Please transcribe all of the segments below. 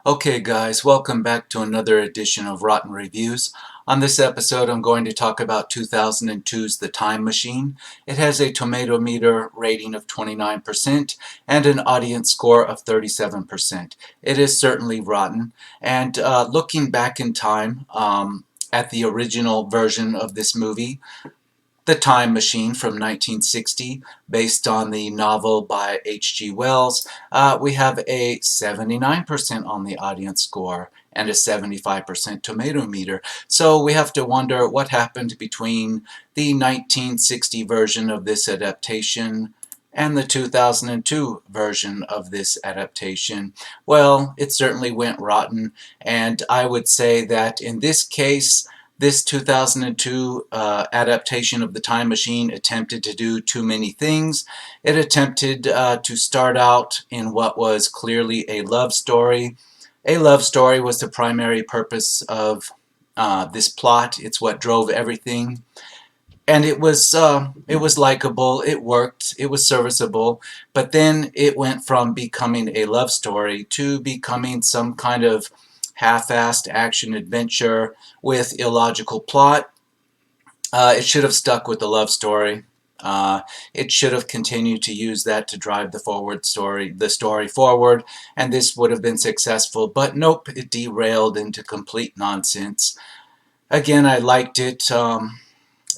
Okay guys, welcome back to another edition of Rotten Reviews. On this episode I'm going to talk about 2002's The Time Machine. It has a tomato meter rating of 29% and an audience score of 37%. It is certainly rotten, and looking back in time at the original version of this movie, the Time Machine from 1960, based on the novel by H.G. Wells, we have a 79% on the audience score and a 75% tomato meter. So we have to wonder what happened between the 1960 version of this adaptation and the 2002 version of this adaptation. Well, it certainly went rotten, and I would say that in this case, this 2002 adaptation of The Time Machine attempted to do too many things. It attempted to start out in what was clearly a love story. A love story was the primary purpose of this plot. It's what drove everything. And it was likable, it worked, it was serviceable, but then it went from becoming a love story to becoming some kind of half-assed action adventure with illogical plot. It should have stuck with the love story. It should have continued to use that to drive the story forward, and this would have been successful. But nope, it derailed into complete nonsense. Again, I liked it.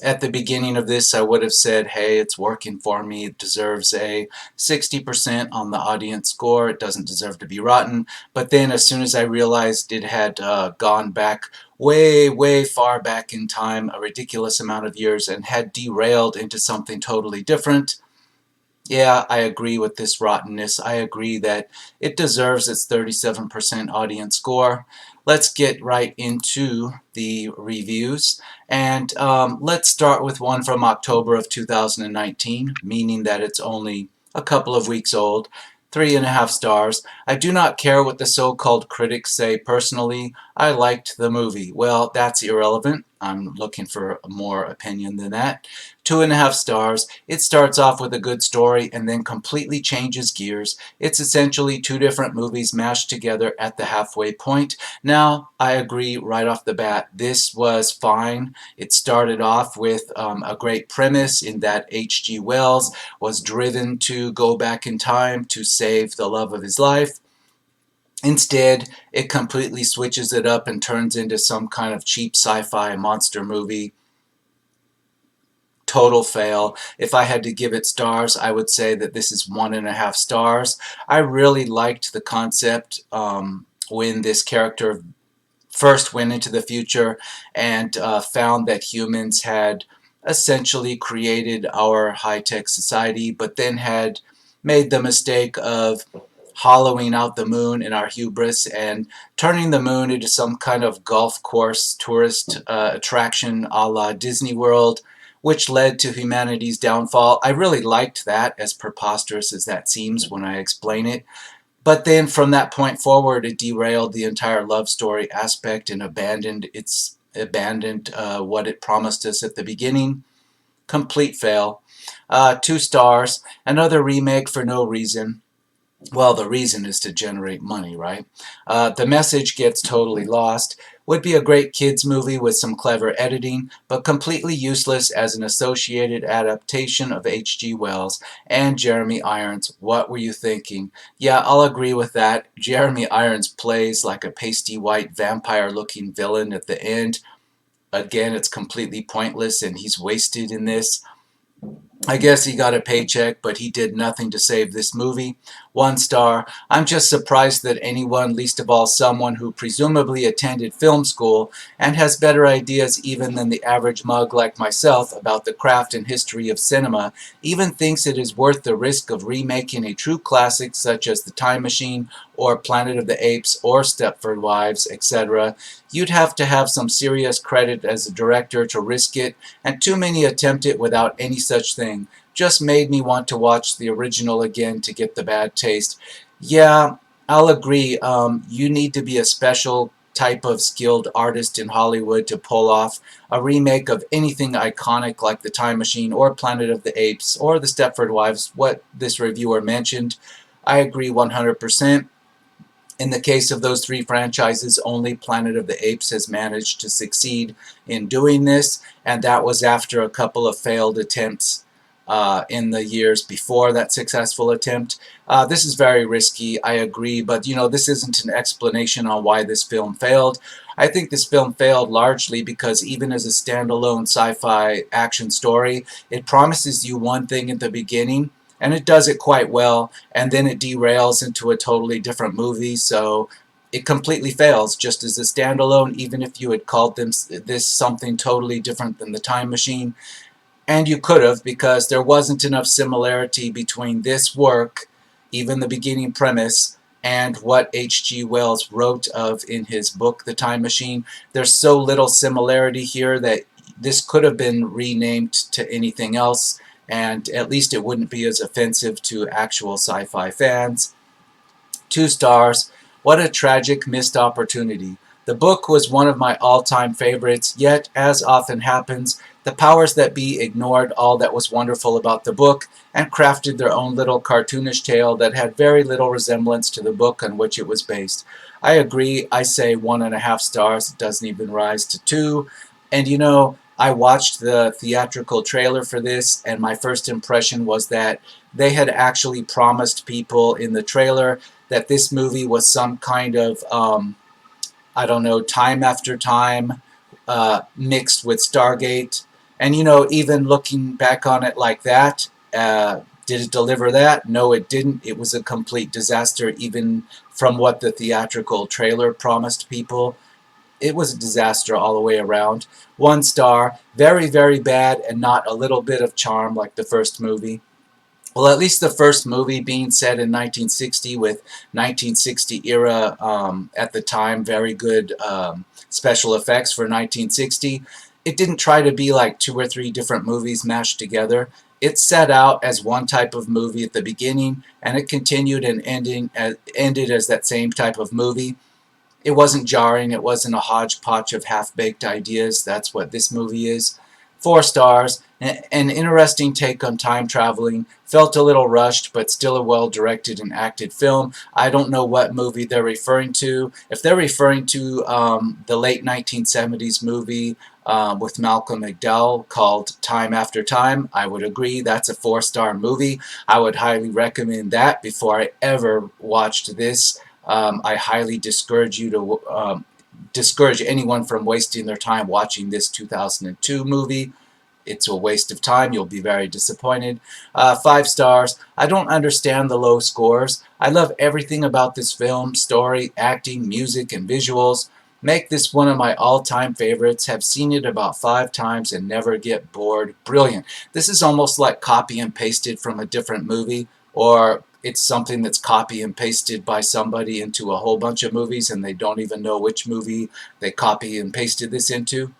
At the beginning of this, I would have said, hey, it's working for me. It deserves a 60% on the audience score. It doesn't deserve to be rotten. But then as soon as I realized it had gone back way, way far back in time, a ridiculous amount of years, and had derailed into something totally different, yeah, I agree with this rottenness. I agree that it deserves its 37% audience score. Let's get right into the reviews, and let's start with one from October of 2019, meaning that it's only a couple of weeks old. 3.5 stars. I do not care what the so-called critics say. Personally, I liked the movie. Well, that's irrelevant. I'm looking for more opinion than that. 2.5 stars. It starts off with a good story and then completely changes gears. It's essentially two different movies mashed together at the halfway point. Now, I agree right off the bat. This was fine. It started off with a great premise in that H.G. Wells was driven to go back in time to save the love of his life. Instead, it completely switches it up and turns into some kind of cheap sci-fi monster movie. Total fail. If I had to give it stars, I would say that this is 1.5 stars. I really liked the concept when this character first went into the future and found that humans had essentially created our high-tech society, but then had made the mistake of hollowing out the moon in our hubris and turning the moon into some kind of golf course tourist attraction a la Disney World, which led to humanity's downfall. I really liked that, as preposterous as that seems when I explain it. But then from that point forward, it derailed the entire love story aspect and abandoned what it promised us at the beginning. Complete fail. 2 stars. Another remake for no reason. Well, the reason is to generate money, right? The message gets totally lost. Would be a great kids movie with some clever editing, but completely useless as an associated adaptation of H.G. Wells and Jeremy Irons. What were you thinking? Yeah, I'll agree with that. Jeremy Irons plays like a pasty white vampire-looking villain at the end. Again, it's completely pointless and he's wasted in this. I guess he got a paycheck, but he did nothing to save this movie. 1 star. I'm just surprised that anyone, least of all someone who presumably attended film school and has better ideas even than the average mug like myself about the craft and history of cinema, even thinks it is worth the risk of remaking a true classic such as The Time Machine or Planet of the Apes or Stepford Wives, etc. You'd have to have some serious credit as a director to risk it, and too many attempt it without any such thing. Just made me want to watch the original again to get the bad taste. Yeah, I'll agree. You need to be a special type of skilled artist in Hollywood to pull off a remake of anything iconic like The Time Machine or Planet of the Apes or The Stepford Wives, what this reviewer mentioned. I agree 100%. In the case of those three franchises, only Planet of the Apes has managed to succeed in doing this, and that was after a couple of failed attempts in the years before that successful attempt. This is very risky, I agree, but this isn't an explanation on why this film failed. I think this film failed largely because even as a standalone sci-fi action story, it promises you one thing at the beginning, and it does it quite well, and then it derails into a totally different movie, so it completely fails just as a standalone, even if you had called this something totally different than The Time Machine. And you could have, because there wasn't enough similarity between this work, even the beginning premise, and what H.G. Wells wrote of in his book, The Time Machine. There's so little similarity here that this could have been renamed to anything else, and at least it wouldn't be as offensive to actual sci-fi fans. 2 stars. What a tragic missed opportunity. The book was one of my all-time favorites, yet, as often happens, the powers that be ignored all that was wonderful about the book and crafted their own little cartoonish tale that had very little resemblance to the book on which it was based. I agree, I say 1.5 stars, it doesn't even rise to 2. And I watched the theatrical trailer for this, and my first impression was that they had actually promised people in the trailer that this movie was some kind of, I don't know, Time After Time mixed with Stargate. And even looking back on it like that, did it deliver that? No, it didn't. It was a complete disaster, even from what the theatrical trailer promised people. It was a disaster all the way around. 1 star, very, very bad, and not a little bit of charm like the first movie. Well, at least the first movie being set in 1960 with 1960 era, at the time, very good special effects for 1960. It didn't try to be like 2 or 3 different movies mashed together. It set out as one type of movie at the beginning, and it continued and ended as that same type of movie. It wasn't jarring. It wasn't a hodgepodge of half-baked ideas. That's what this movie is. 4 stars. An interesting take on time traveling. Felt a little rushed, but still a well-directed and acted film. I don't know what movie they're referring to. If they're referring to the late 1970s movie with Malcolm McDowell called Time After Time, I would agree. That's a 4-star movie. I would highly recommend that before I ever watched this. I highly discourage you to discourage anyone from wasting their time watching this 2002 movie. It's a waste of time. You'll be very disappointed. 5 stars. I don't understand the low scores. I love everything about this film: story, acting, music, and visuals. Make this one of my all-time favorites. Have seen it about 5 times and never get bored. Brilliant. This is almost like copy and pasted from a different movie, or it's something that's copy and pasted by somebody into a whole bunch of movies and they don't even know which movie they copy and pasted this into.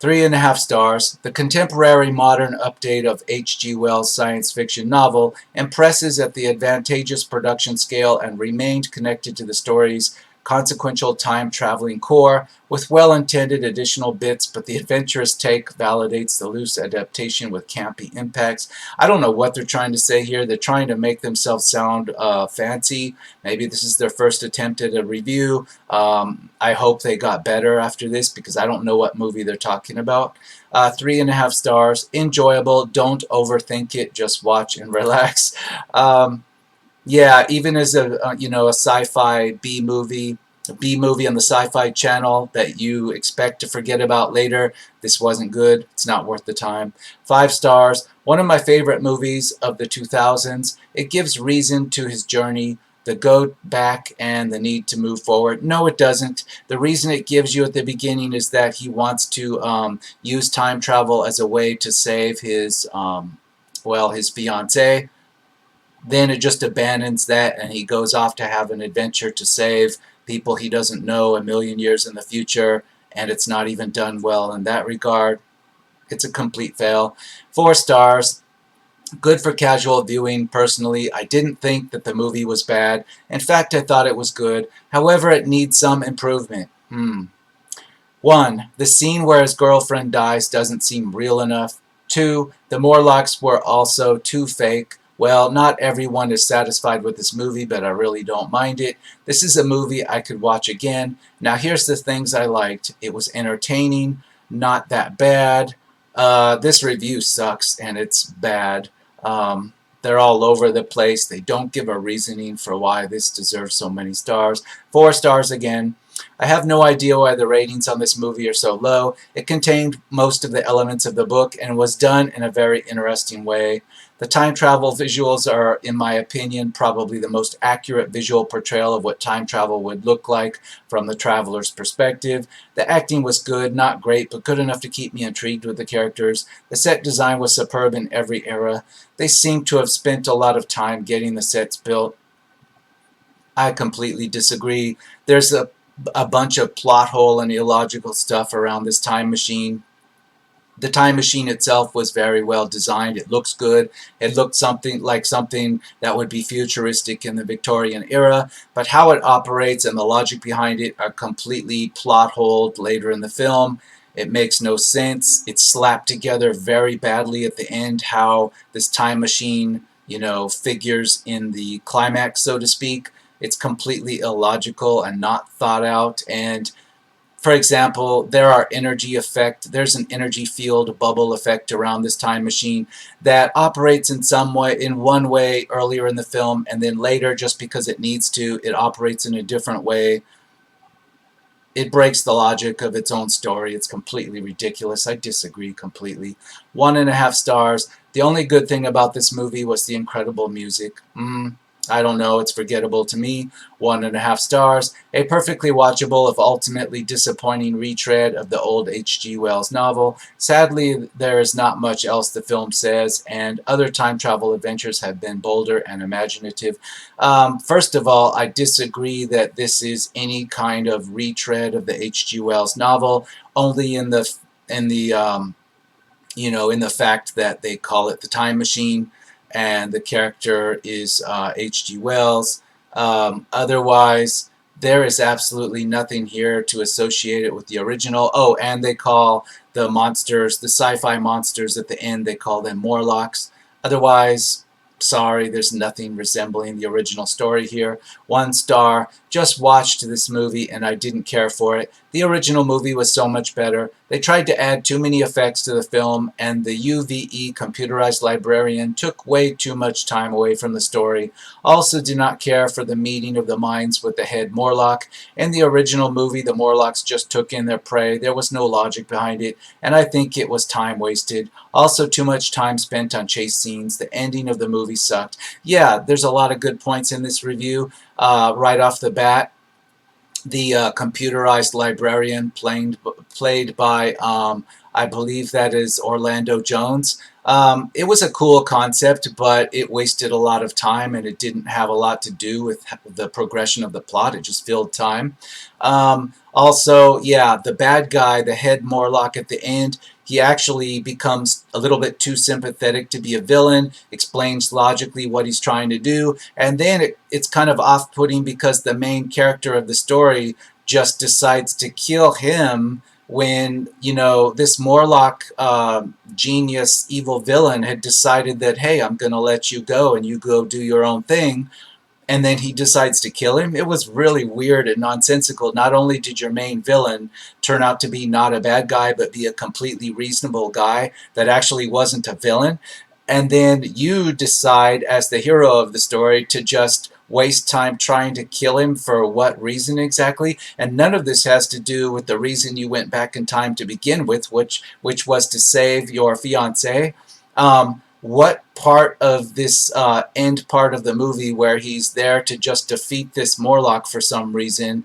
3.5 stars. The contemporary modern update of H.G. Wells' science fiction novel impresses at the advantageous production scale and remained connected to the story's consequential time-traveling core, with well-intended additional bits, but the adventurous take validates the loose adaptation with campy impacts. I don't know what they're trying to say here. They're trying to make themselves sound fancy. Maybe this is their first attempt at a review. I hope they got better after this, because I don't know what movie they're talking about. 3.5 stars. Enjoyable. Don't overthink it. Just watch and relax. Yeah, even as a a sci-fi B movie on the Sci-Fi Channel that you expect to forget about later, this wasn't good. It's not worth the time. 5 stars. One of my favorite movies of the 2000s. It gives reason to his journey, the go back and the need to move forward. No, it doesn't. The reason it gives you at the beginning is that he wants to use time travel as a way to save his his fiancée. Then it just abandons that and he goes off to have an adventure to save people he doesn't know a million years in the future, and it's not even done well in that regard. It's a complete fail. 4 stars. Good for casual viewing. Personally, I didn't think that the movie was bad. In fact, I thought it was good. However, it needs some improvement. 1. The scene where his girlfriend dies doesn't seem real enough. 2. The Morlocks were also too fake. Well, not everyone is satisfied with this movie, but I really don't mind it. This is a movie I could watch again. Now, here's the things I liked. It was entertaining, not that bad. This review sucks, and it's bad. They're all over the place. They don't give a reasoning for why this deserves so many stars. 4 stars again. I have no idea why the ratings on this movie are so low. It contained most of the elements of the book and was done in a very interesting way. The time travel visuals are, in my opinion, probably the most accurate visual portrayal of what time travel would look like from the traveler's perspective. The acting was good, not great, but good enough to keep me intrigued with the characters. The set design was superb in every era. They seem to have spent a lot of time getting the sets built. I completely disagree. There's a bunch of plot hole and illogical stuff around this time machine. The time machine itself was very well designed. It looks good. It looked something that would be futuristic in the Victorian era, but how it operates and the logic behind it are completely plot holed later in the film. It makes no sense. It's slapped together very badly at the end, how this time machine, figures in the climax, so to speak. It's completely illogical and not thought out. And for example, there's an energy field bubble effect around this time machine that operates in one way earlier in the film, and then later, just because it needs to, it operates in a different way. It breaks the logic of its own story. It's completely ridiculous. I disagree completely. 1.5 stars. The only good thing about this movie was the incredible music. I don't know, it's forgettable to me. 1.5 stars. A perfectly watchable, if ultimately disappointing, retread of the old H.G. Wells novel. Sadly, there is not much else the film says, and other time travel adventures have been bolder and imaginative. First of all, I disagree that this is any kind of retread of the H.G. Wells novel, only in the in the fact that they call it the time machine and the character is H.G. Wells. Otherwise, there is absolutely nothing here to associate it with the original. Oh, and they call the monsters, the sci-fi monsters at the end, they call them Morlocks. Otherwise, sorry, there's nothing resembling the original story here. 1 star. Just watched this movie and I didn't care for it. The original movie was so much better. They tried to add too many effects to the film, and the UVE computerized librarian took way too much time away from the story. Also did not care for the meeting of the minds with the head Morlock. In the original movie, the Morlocks just took in their prey. There was no logic behind it, and I think it was time wasted. Also too much time spent on chase scenes. The ending of the movie sucked. Yeah, there's a lot of good points in this review. Right off the bat, the computerized librarian played by, I believe that is Orlando Jones. It was a cool concept, but it wasted a lot of time and it didn't have a lot to do with the progression of the plot. It just filled time. Also, yeah, the bad guy, the head Morlock at the end, he actually becomes a little bit too sympathetic to be a villain, explains logically what he's trying to do, and then it's kind of off-putting because the main character of the story just decides to kill him when, this Morlock genius evil villain had decided that, hey, I'm going to let you go and you go do your own thing. And then he decides to kill him. It was really weird and nonsensical. Not only did your main villain turn out to be not a bad guy, but be a completely reasonable guy that actually wasn't a villain, and then you decide as the hero of the story to just waste time trying to kill him for what reason exactly? And none of this has to do with the reason you went back in time to begin with, which was to save your fiancée. What part of this end part of the movie where he's there to just defeat this Morlock for some reason,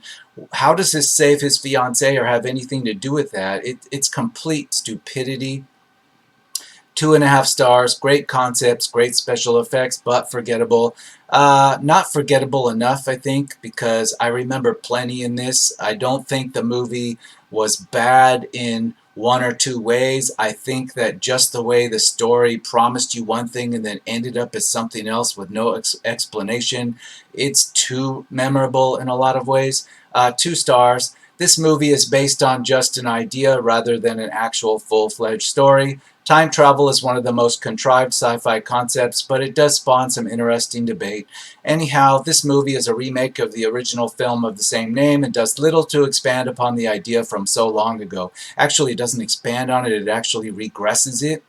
how does this save his fiancée or have anything to do with that? It's complete stupidity. 2.5 stars, great concepts, great special effects, but forgettable. Not forgettable enough, I think, because I remember plenty in this. I don't think the movie was bad in one or two ways. I think that just the way the story promised you one thing and then ended up as something else with no explanation, it's too memorable in a lot of ways. 2 stars. This movie is based on just an idea rather than an actual full-fledged story. Time travel is one of the most contrived sci-fi concepts, but it does spawn some interesting debate. Anyhow, this movie is a remake of the original film of the same name and does little to expand upon the idea from so long ago. Actually, it doesn't expand on it, it actually regresses it.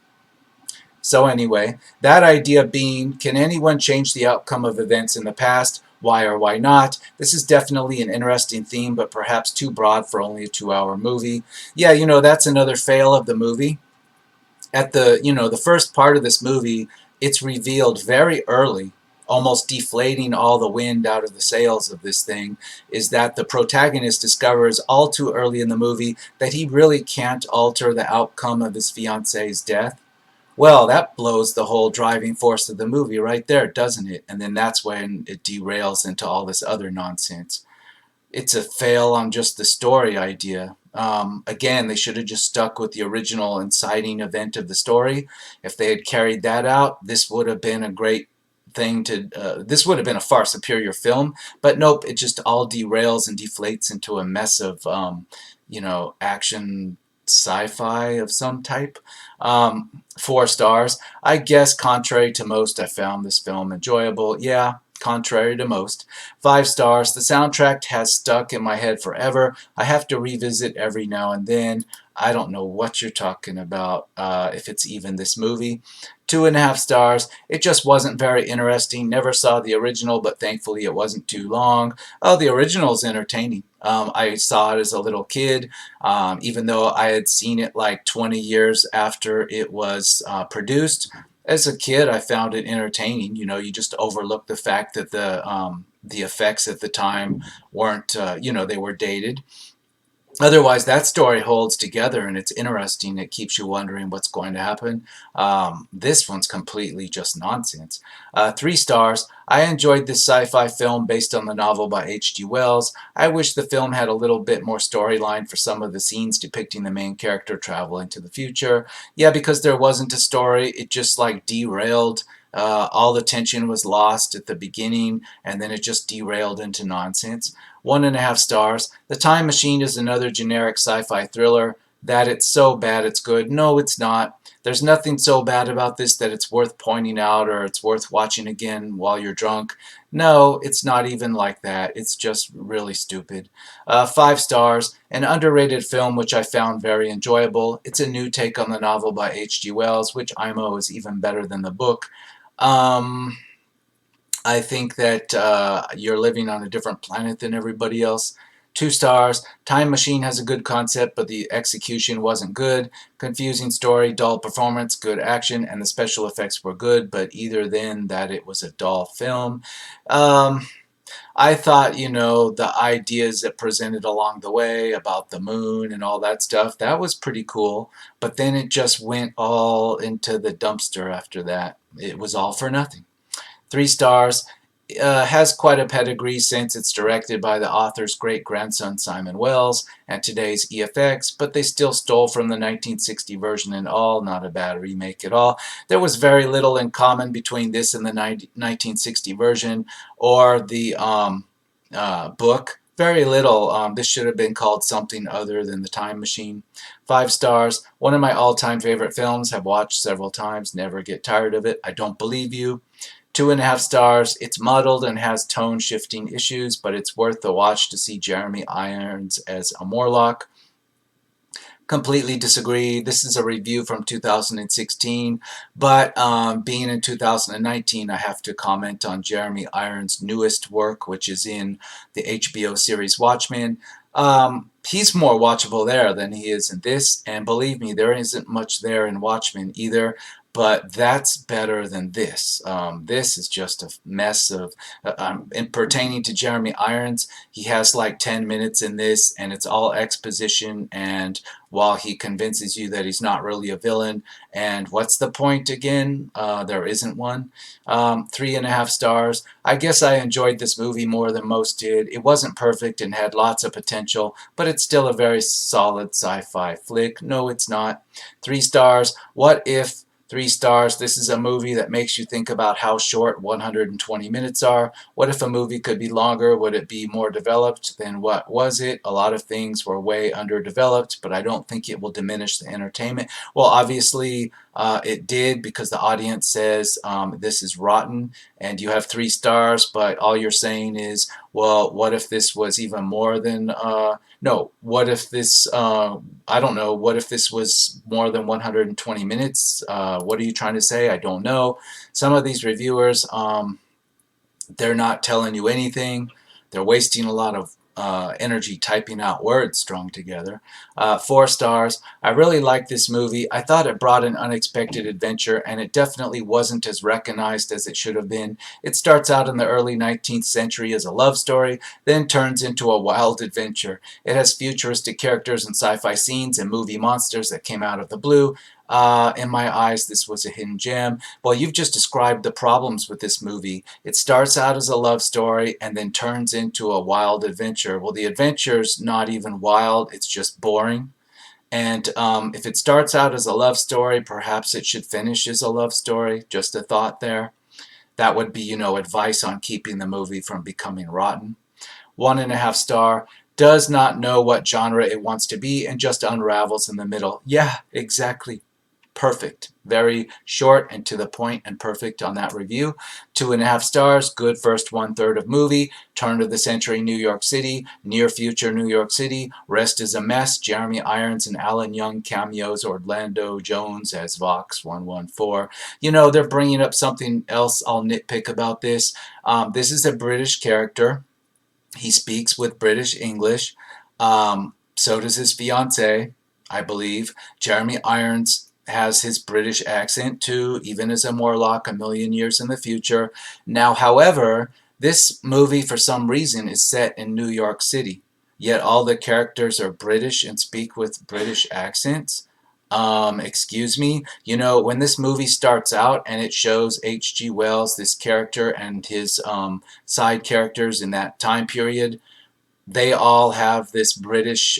So anyway, that idea being, can anyone change the outcome of events in the past? Why or why not? This is definitely an interesting theme, but perhaps too broad for only a 2-hour movie. Yeah, that's another fail of the movie. At the first part of this movie, it's revealed very early, almost deflating all the wind out of the sails of this thing, is that the protagonist discovers all too early in the movie that he really can't alter the outcome of his fiance's death. Well, that blows the whole driving force of the movie right there, doesn't it? And then that's when it derails into all this other nonsense. It's a fail on just the story idea. Again, they should have just stuck with the original inciting event of the story. If they had carried that out, this would have been a great thing to. This would have been a far superior film. But nope, it just all derails and deflates into a mess of, action sci-fi of some type. 4 stars. I guess contrary to most, I found this film enjoyable. Yeah, contrary to most. 5 stars. The soundtrack has stuck in my head forever. I have to revisit every now and then. I don't know what you're talking about, if it's even this movie. 2.5 stars. It just wasn't very interesting. Never saw the original, but thankfully it wasn't too long. Oh, the original is entertaining. I saw it as a little kid, even though I had seen it like 20 years after it was produced. As a kid, I found it entertaining. You just overlook the fact that the effects at the time weren't, they were dated. Otherwise, that story holds together and it's interesting. It keeps you wondering what's going to happen. This one's completely just nonsense. 3 stars. I enjoyed this sci-fi film based on the novel by H.G. Wells. I wish the film had a little bit more storyline for some of the scenes depicting the main character traveling to the future. Yeah, because there wasn't a story. It just like derailed. All the tension was lost at the beginning, and then it just derailed into nonsense. 1.5 stars. The Time Machine is another generic sci-fi thriller. That it's so bad it's good. No, it's not. There's nothing so bad about this that it's worth pointing out or it's worth watching again while you're drunk. No, it's not even like that. It's just really stupid. 5 stars. An underrated film which I found very enjoyable. It's a new take on the novel by H.G. Wells, which IMO is even better than the book. Um, I think that you're living on a different planet than everybody else. 2 stars. Time Machine has a good concept, but the execution wasn't good. Confusing story, dull performance, good action, and the special effects were good, but either then that it was a dull film. Um, I thought, the ideas that presented along the way about the moon and all that stuff, that was pretty cool. But then it just went all into the dumpster after that. It was all for nothing. 3 stars. Has quite a pedigree since it's directed by the author's great-grandson Simon Wells and today's EFX, but they still stole from the 1960 version and all, not a bad remake at all. There was very little in common between this and the 1960 version or the book. Very little. This should have been called something other than The Time Machine. 5 stars. One of my all-time favorite films. Have watched several times. Never get tired of it. I don't believe you. 2.5 stars. It's muddled and has tone shifting issues, but it's worth the watch to see Jeremy Irons as a Morlock. Completely disagree. This is a review from 2016, but being in 2019, I have to comment on Jeremy Irons' newest work, which is in the HBO series Watchmen. He's more watchable there than he is in this, and believe me, there isn't much there in Watchmen either, but that's better than this. This is just a mess of, in pertaining to Jeremy Irons, he has like 10 minutes in this, and it's all exposition, and while he convinces you that he's not really a villain, and what's the point again? There isn't one. 3.5 stars. I guess I enjoyed this movie more than most did. It wasn't perfect and had lots of potential, but it's still a very solid sci-fi flick. No, it's not. 3 stars. What if 3 stars. This is a movie that makes you think about how short 120 minutes are. What if a movie could be longer? Would it be more developed? Then what was it? A lot of things were way underdeveloped, but I don't think it will diminish the entertainment. Well, obviously, it did, because the audience says this is rotten, and you have 3 stars, but all you're saying is, well, what if this was even more than, no, what if this, I don't know, what if this was more than 120 minutes? What are you trying to say? I don't know. Some of these reviewers, they're not telling you anything. They're wasting a lot of energy typing out words strung together. 4 stars. I really liked this movie. I thought it brought an unexpected adventure, and it definitely wasn't as recognized as it should have been. It starts out in the early 19th century as a love story, then turns into a wild adventure. It has futuristic characters and sci-fi scenes and movie monsters that came out of the blue. In my eyes, this was a hidden gem. Well, you've just described the problems with this movie. It starts out as a love story and then turns into a wild adventure. Well, the adventure's not even wild, it's just boring. And if it starts out as a love story, perhaps it should finish as a love story. Just a thought there. That would be, advice on keeping the movie from becoming rotten. 1.5 star. Does not know what genre it wants to be and just unravels in the middle. Yeah, exactly. Perfect. Very short and to the point and perfect on that review. 2.5 stars. Good first 1/3 of movie. Turn of the century New York City. Near future New York City. Rest is a mess. Jeremy Irons and Alan Young cameos. Orlando Jones as Vox 114. They're bringing up something else I'll nitpick about this. This is a British character. He speaks with British English. So does his fiance, I believe. Jeremy Irons has his British accent too, even as a Morlock a million years in the future. Now, however, this movie for some reason is set in New York City, yet all the characters are British and speak with British accents. Excuse me. When this movie starts out and it shows H.G. Wells, this character, and his side characters in that time period, they all have this British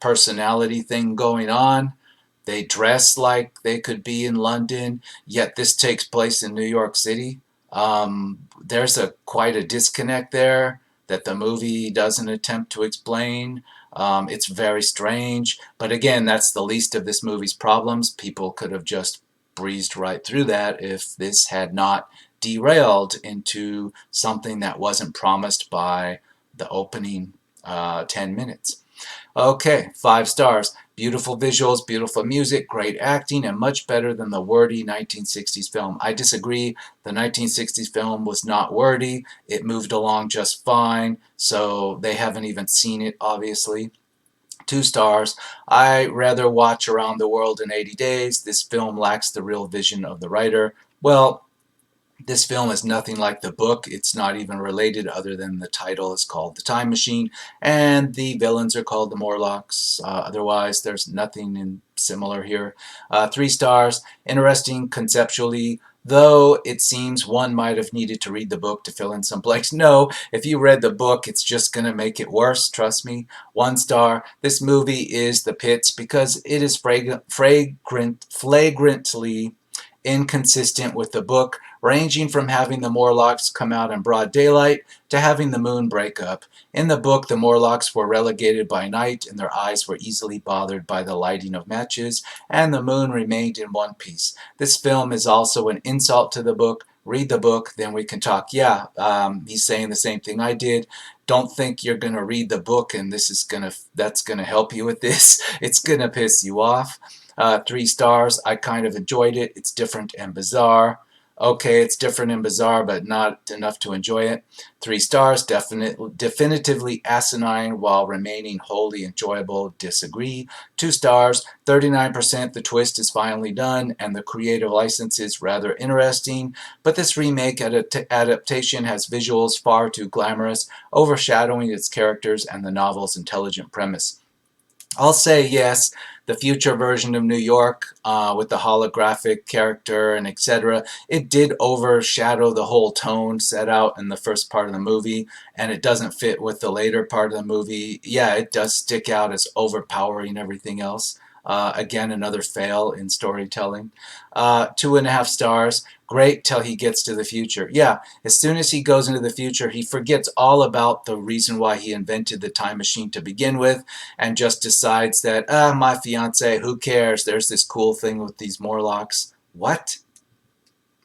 personality thing going on. They dress like they could be in London, yet this takes place in New York City. There's quite a disconnect there that the movie doesn't attempt to explain. It's very strange, but again, that's the least of this movie's problems. People could have just breezed right through that if this had not derailed into something that wasn't promised by the opening 10 minutes. Okay, 5 stars. Beautiful visuals, beautiful music, great acting, and much better than the wordy 1960s film. I disagree. The 1960s film was not wordy. It moved along just fine, so they haven't even seen it, obviously. 2 stars. I rather watch Around the World in 80 Days. This film lacks the real vision of the writer. Well, this film is nothing like the book. It's not even related, other than the title is called The Time Machine, and the villains are called the Morlocks. Otherwise, there's nothing similar here. 3 stars. Interesting conceptually, though it seems one might have needed to read the book to fill in some blanks. No, if you read the book, it's just going to make it worse, trust me. 1 star. This movie is the pits because it is flagrantly inconsistent with the book, ranging from having the Morlocks come out in broad daylight to having the moon break up. In the book, the Morlocks were relegated by night, and their eyes were easily bothered by the lighting of matches, and the moon remained in one piece. This film is also an insult to the book. Read the book, then we can talk. Yeah, he's saying the same thing I did. Don't think you're going to read the book and that's going to help you with this. It's going to piss you off. 3 stars. I kind of enjoyed it. It's different and bizarre. Okay, it's different and bizarre, but not enough to enjoy it. 3 stars. Definitively asinine while remaining wholly enjoyable. Disagree. 2 stars. 39%. The twist is finally done, and the creative license is rather interesting. But this remake adaptation has visuals far too glamorous, overshadowing its characters and the novel's intelligent premise. I'll say yes, the future version of New York with the holographic character and etc. It did overshadow the whole tone set out in the first part of the movie, and it doesn't fit with the later part of the movie. Yeah, it does stick out as overpowering everything else. Again, another fail in storytelling. 2.5 stars. Great till he gets to the future. Yeah, as soon as he goes into the future, he forgets all about the reason why he invented the time machine to begin with, and just decides that, my fiance, who cares? There's this cool thing with these Morlocks. What?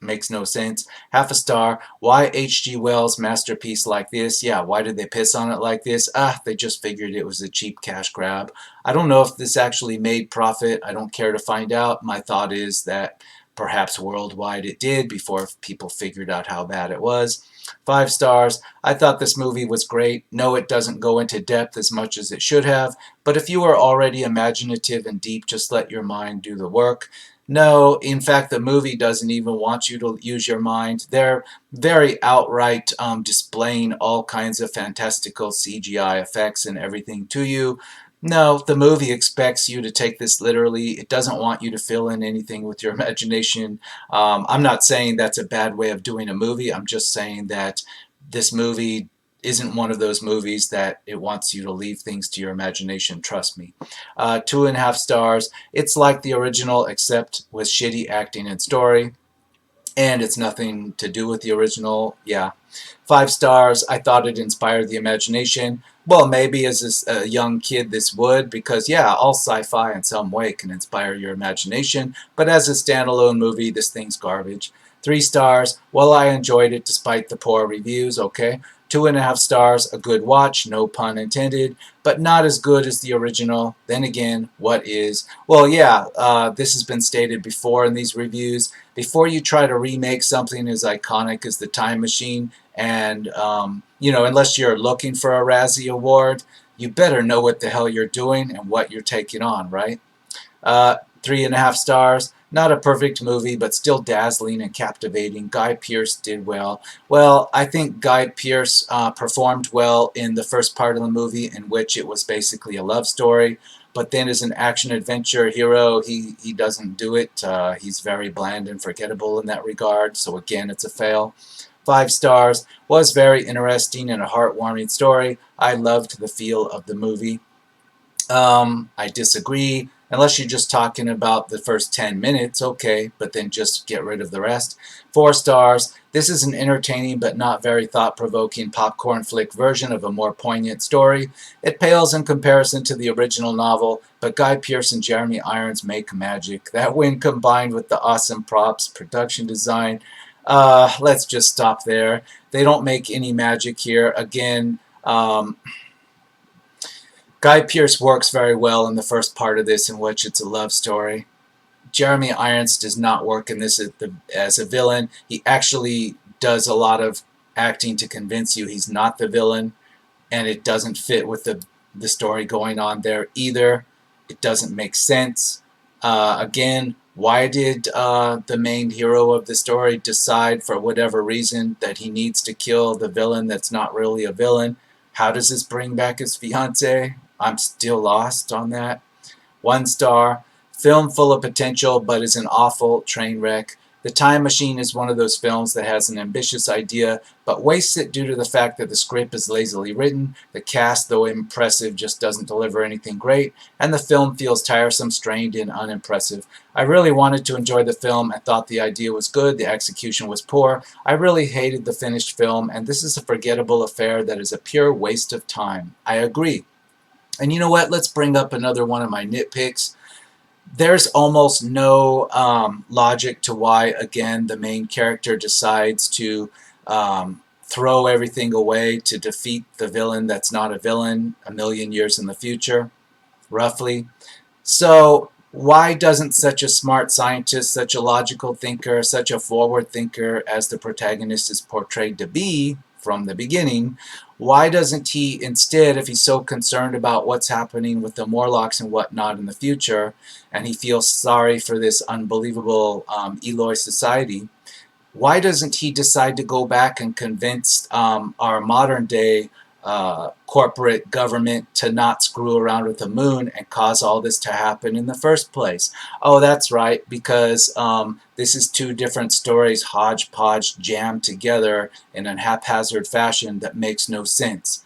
Makes no sense. Half a star. Why H.G. Wells' masterpiece like this? Yeah, why did they piss on it like this? They just figured it was a cheap cash grab. I don't know if this actually made profit. I don't care to find out. My thought is that perhaps worldwide it did before people figured out how bad it was. 5 stars. I thought this movie was great. No, it doesn't go into depth as much as it should have, but if you are already imaginative and deep, just let your mind do the work. No, in fact, the movie doesn't even want you to use your mind. They're very outright displaying all kinds of fantastical CGI effects and everything to you. No, the movie expects you to take this literally. It doesn't want you to fill in anything with your imagination. I'm not saying that's a bad way of doing a movie. I'm just saying that this movie isn't one of those movies that it wants you to leave things to your imagination. Trust me. 2.5 stars. It's like the original, except with shitty acting and story, and it's nothing to do with the original. Yeah. 5 stars. I thought it inspired the imagination. Well, maybe as a young kid this would, because yeah, all sci-fi in some way can inspire your imagination, but as a standalone movie, this thing's garbage. 3 stars. Well, I enjoyed it despite the poor reviews. Okay. 2.5 stars. A good watch, no pun intended, but not as good as the original. Then again, what is? Well, yeah, this has been stated before in these reviews. Before you try to remake something as iconic as The Time Machine, and unless you're looking for a Razzie Award, you better know what the hell you're doing and what you're taking on, right? 3.5 stars. Not a perfect movie, but still dazzling and captivating. Guy Pearce did well. Well, I think Guy Pearce performed well in the first part of the movie, in which it was basically a love story. But then as an action-adventure hero, he doesn't do it. He's very bland and forgettable in that regard. So again, it's a fail. 5 stars. Was very interesting and a heartwarming story. I loved the feel of the movie. I disagree. Unless you're just talking about the first 10 minutes, okay, but then just get rid of the rest. 4 stars. This is an entertaining but not very thought-provoking popcorn flick version of a more poignant story. It pales in comparison to the original novel, but Guy Pearce and Jeremy Irons make magic. That, when combined with the awesome props, production design, let's just stop there. They don't make any magic here. Again, Guy Pearce works very well in the first part of this, in which it's a love story. Jeremy Irons does not work in this as a villain. He actually does a lot of acting to convince you he's not the villain, and it doesn't fit with the story going on there either. It doesn't make sense. Again, why did the main hero of the story decide, for whatever reason, that he needs to kill the villain that's not really a villain? How does this bring back his fiance? I'm still lost on that. 1 star. Film full of potential, but is an awful train wreck. The Time Machine is one of those films that has an ambitious idea, but wastes it due to the fact that the script is lazily written, the cast, though impressive, just doesn't deliver anything great, and the film feels tiresome, strained, and unimpressive. I really wanted to enjoy the film and thought the idea was good, the execution was poor. I really hated the finished film, and this is a forgettable affair that is a pure waste of time. I agree. And you know what? Let's bring up another one of my nitpicks. There's almost no logic to why, again, the main character decides to throw everything away to defeat the villain that's not a villain a million years in the future, roughly. So why doesn't such a smart scientist, such a logical thinker, such a forward thinker as the protagonist is portrayed to be from the beginning, why doesn't he instead, if he's so concerned about what's happening with the Morlocks and whatnot in the future, and he feels sorry for this unbelievable Eloi society, why doesn't he decide to go back and convince our modern day corporate government to not screw around with the moon and cause all this to happen in the first place? Oh, that's right, because this is two different stories hodgepodge jammed together in a haphazard fashion that makes no sense.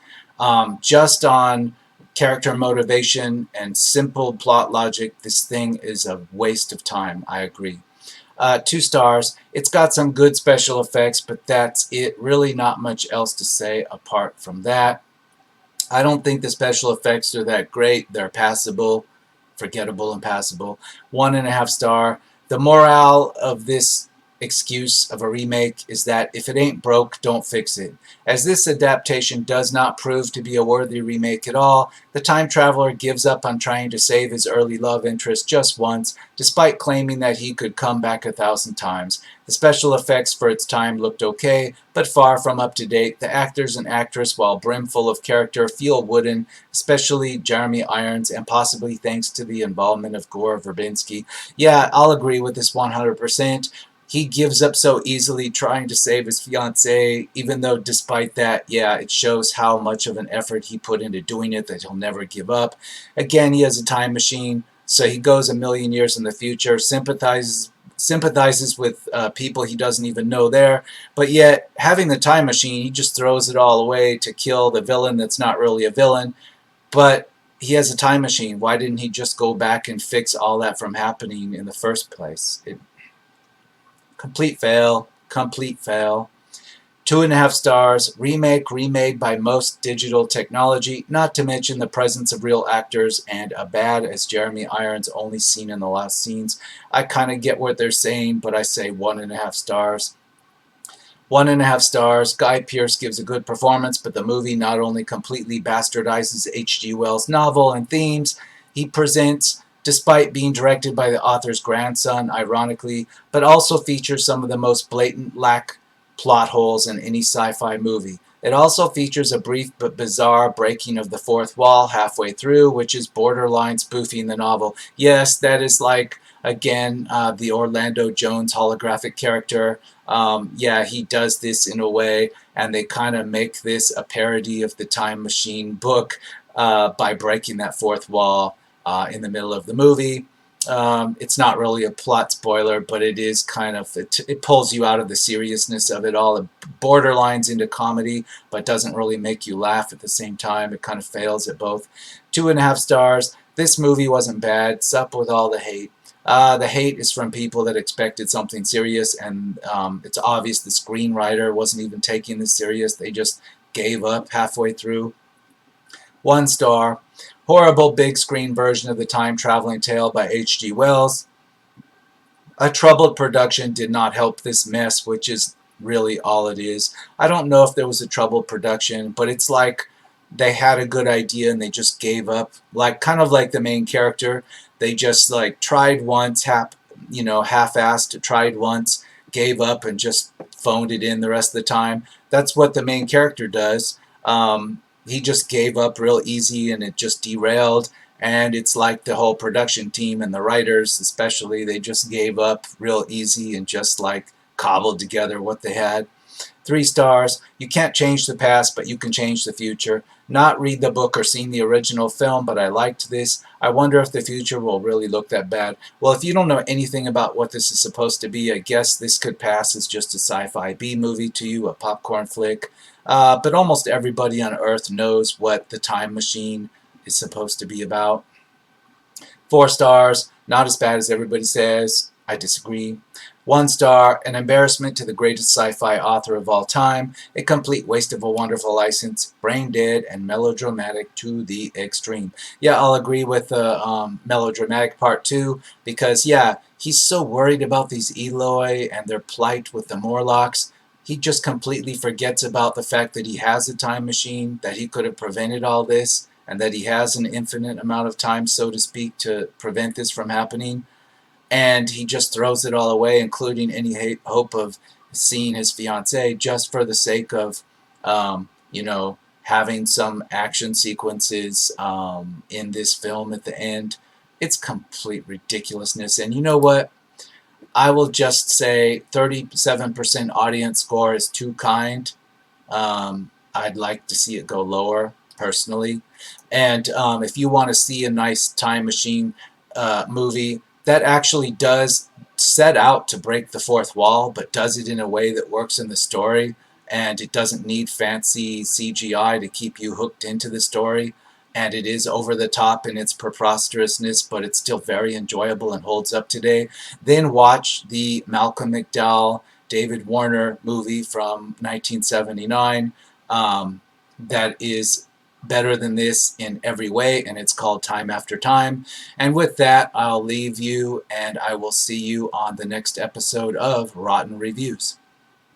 Just on character motivation and simple plot logic, this thing is a waste of time. I agree. 2 stars. It's got some good special effects, but that's it. Really not much else to say apart from that. I don't think the special effects are that great. They're passable, forgettable and passable. 1.5 star. The morale of this excuse of a remake is that if it ain't broke, don't fix it. As this adaptation does not prove to be a worthy remake at all, the time traveler gives up on trying to save his early love interest just once, despite claiming that he could come back 1,000 times. The special effects for its time looked okay, but far from up to date. The actors and actress, while brimful of character, feel wooden, especially Jeremy Irons, and possibly thanks to the involvement of Gore Verbinski. Yeah, I'll agree with this 100%. He gives up so easily trying to save his fiancée, even though despite that, yeah, it shows how much of an effort he put into doing it, that he'll never give up. Again, he has a time machine, so he goes a million years in the future, sympathizes with people he doesn't even know there, but yet having the time machine, he just throws it all away to kill the villain that's not really a villain. But he has a time machine. Why didn't he just go back and fix all that from happening in the first place? Complete fail. Complete fail. 2.5 stars. Remake remade by most digital technology, not to mention the presence of real actors, and a bad as Jeremy Irons only seen in the last scenes. I kind of get what they're saying, but I say 1.5 stars. 1.5 stars. Guy Pearce gives a good performance, but the movie not only completely bastardizes H.G. Wells' novel and themes he presents, despite being directed by the author's grandson, ironically, but also features some of the most blatant plot holes in any sci-fi movie. It also features a brief but bizarre breaking of the fourth wall halfway through, which is borderline spoofing the novel. Yes, that is like, again, the Orlando Jones holographic character. Yeah, he does this in a way, and they kind of make this a parody of the Time Machine book by breaking that fourth wall in the middle of the movie. It's not really a plot spoiler, but it is kind of, it pulls you out of the seriousness of it all. It borderlines into comedy, but doesn't really make you laugh at the same time. It kind of fails at both. 2.5 stars. This movie wasn't bad. Sup with all the hate. The hate is from people that expected something serious, and it's obvious the screenwriter wasn't even taking this serious. They just gave up halfway through. 1 star. Horrible big screen version of the time-traveling tale by H.G. Wells. A troubled production did not help this mess, which is really all it is. I don't know if there was a troubled production, but it's like they had a good idea and they just gave up. Like, kind of like the main character. They just like tried once, half-assed, tried once, gave up, and just phoned it in the rest of the time. That's what the main character does. He just gave up real easy, and it just derailed. And it's like the whole production team and the writers especially, they just gave up real easy and just like cobbled together what they had. 3 stars. You can't change the past, but you can change the future. Not read the book or seen the original film, but I liked this. I wonder if the future will really look that bad. Well, if you don't know anything about what this is supposed to be, I guess this could pass as just a sci-fi B movie to you, a popcorn flick. But almost everybody on Earth knows what the Time Machine is supposed to be about. 4 stars. Not as bad as everybody says. I disagree. 1 star. An embarrassment to the greatest sci-fi author of all time. A complete waste of a wonderful license. Brain dead and melodramatic to the extreme. Yeah, I'll agree with the melodramatic part too, because yeah, he's so worried about these Eloi and their plight with the Morlocks. He just completely forgets about the fact that he has a time machine, that he could have prevented all this, and that he has an infinite amount of time, so to speak, to prevent this from happening. And he just throws it all away, including any hope of seeing his fiancée, just for the sake of, having some action sequences in this film at the end. It's complete ridiculousness. And you know what? I will just say 37% audience score is too kind. I'd like to see it go lower, personally. And if you want to see a nice time machine movie that actually does set out to break the fourth wall, but does it in a way that works in the story, and it doesn't need fancy CGI to keep you hooked into the story, and it is over the top in its preposterousness, but it's still very enjoyable and holds up today, then watch the Malcolm McDowell, David Warner movie from 1979 that is better than this in every way, and it's called Time After Time. And with that, I'll leave you, and I will see you on the next episode of Rotten Reviews.